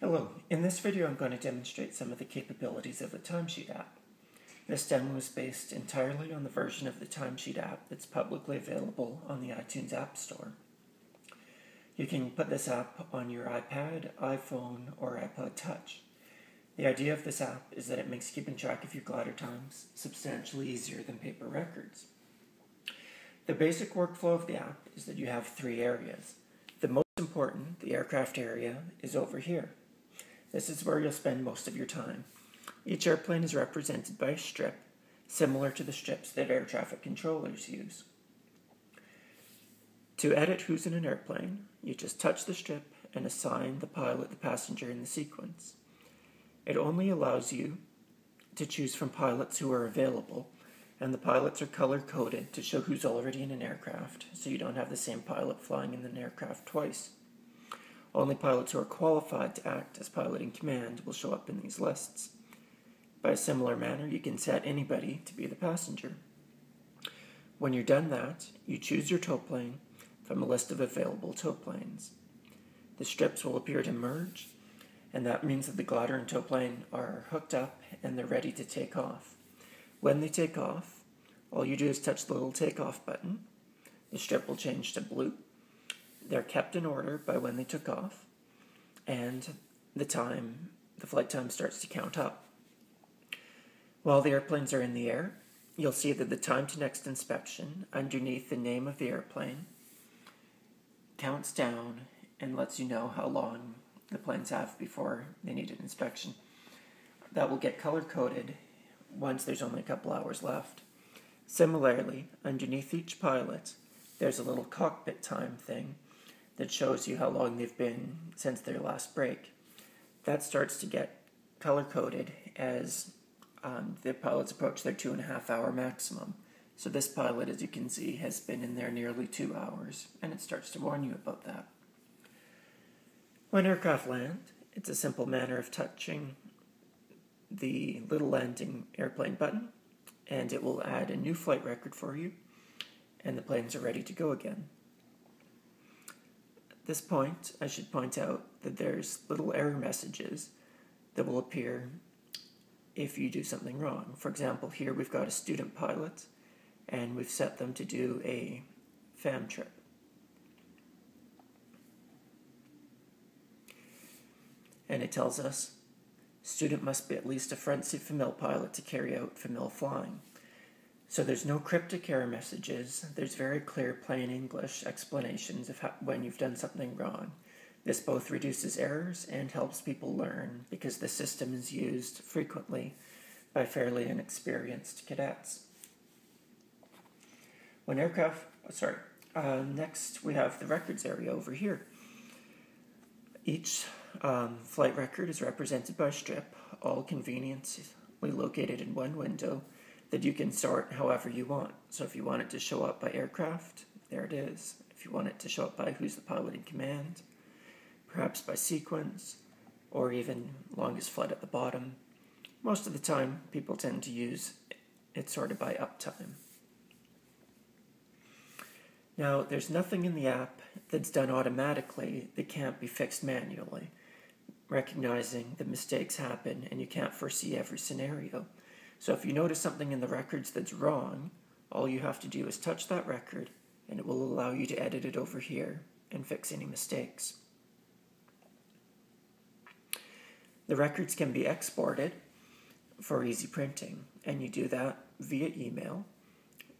Hello, in this video I'm going to demonstrate some of the capabilities of the Timesheet app. This demo is based entirely on the version of the Timesheet app that's publicly available on the iTunes App Store. You can put this app on your iPad, iPhone, or iPod Touch. The idea of this app is that it makes keeping track of your glider times substantially easier than paper records. The basic workflow of the app is that you have three areas. The most important, the aircraft area, is over here. This is where you'll spend most of your time. Each airplane is represented by a strip, similar to the strips that air traffic controllers use. To edit who's in an airplane, you just touch the strip and assign the pilot the passenger in the sequence. It only allows you to choose from pilots who are available, and the pilots are color-coded to show who's already in an aircraft, so you don't have the same pilot flying in an aircraft twice. Only pilots who are qualified to act as pilot in command will show up in these lists. By a similar manner, you can set anybody to be the passenger. When you're done that, you choose your tow plane from a list of available tow planes. The strips will appear to merge, and that means that the glider and tow plane are hooked up and they're ready to take off. When they take off, all you do is touch the little takeoff button. The strip will change to blue. They're kept in order by when they took off, and the flight time starts to count up. While the airplanes are in the air, you'll see that the time to next inspection underneath the name of the airplane counts down and lets you know how long the planes have before they need an inspection. That will get color-coded once there's only a couple hours left. Similarly, underneath each pilot, there's a little cockpit time thing that shows you how long they've been since their last break. That starts to get color-coded as the pilots approach their 2.5 hour maximum. So this pilot, as you can see, has been in there nearly 2 hours, and it starts to warn you about that. When aircraft land, it's a simple matter of touching the little landing airplane button, and it will add a new flight record for you, and the planes are ready to go again. At this point, I should point out that there's little error messages that will appear if you do something wrong. For example, here we've got a student pilot, and we've set them to do a fam trip. And it tells us, student must be at least a front seat FMIL pilot to carry out FMIL flying. So there's no cryptic error messages. There's very clear, plain English explanations of when you've done something wrong. This both reduces errors and helps people learn because the system is used frequently by fairly inexperienced cadets. Next we have the records area over here. Each flight record is represented by a strip, all conveniently located in one window that you can sort however you want. So if you want it to show up by aircraft, there it is. If you want it to show up by who's the pilot in command, perhaps by sequence, or even longest flight at the bottom. Most of the time, people tend to use it sorted by uptime. Now, there's nothing in the app that's done automatically that can't be fixed manually, recognizing that mistakes happen and you can't foresee every scenario. So if you notice something in the records that's wrong, all you have to do is touch that record and it will allow you to edit it over here and fix any mistakes. The records can be exported for easy printing, and you do that via email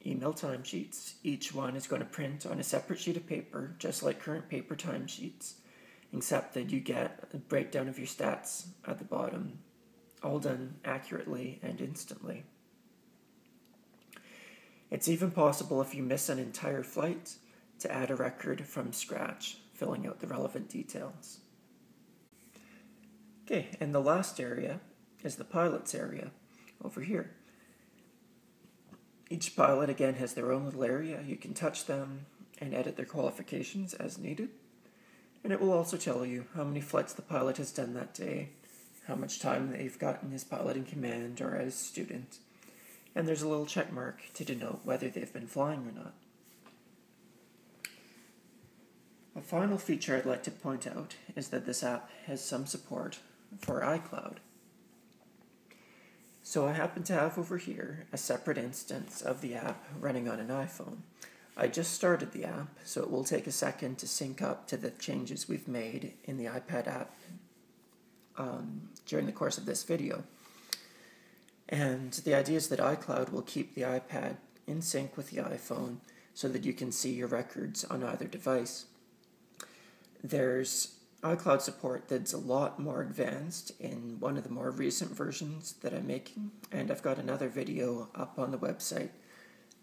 timesheets. Each one is going to print on a separate sheet of paper, just like current paper timesheets, except that you get a breakdown of your stats at the bottom, all done accurately and instantly. It's even possible, if you miss an entire flight, to add a record from scratch, filling out the relevant details. Okay, and the last area is the pilots area over here. Each pilot, again, has their own little area. You can touch them and edit their qualifications as needed. And it will also tell you how many flights the pilot has done that day, how much time they've gotten as pilot in command or as student. And there's a little check mark to denote whether they've been flying or not. A final feature I'd like to point out is that this app has some support for iCloud. So I happen to have over here a separate instance of the app running on an iPhone. I just started the app, so it will take a second to sync up to the changes we've made in the iPad app during the course of this video. And the idea is that iCloud will keep the iPad in sync with the iPhone so that you can see your records on either device. There's iCloud support that's a lot more advanced in one of the more recent versions that I'm making, and I've got another video up on the website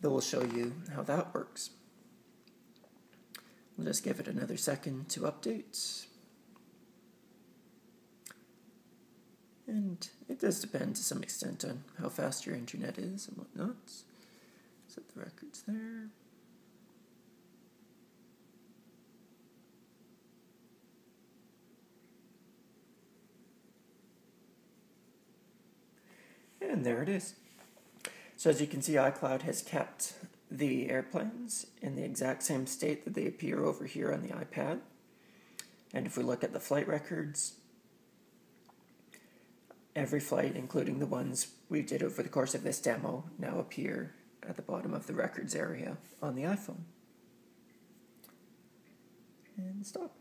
that will show you how that works. We'll just give it another second to update. And it does depend to some extent on how fast your internet is and whatnot. Set the records there. And there it is. So as you can see, iCloud has kept the airplanes in the exact same state that they appear over here on the iPad. And if we look at the flight records, every flight, including the ones we did over the course of this demo, now appear at the bottom of the records area on the iPhone. And stop.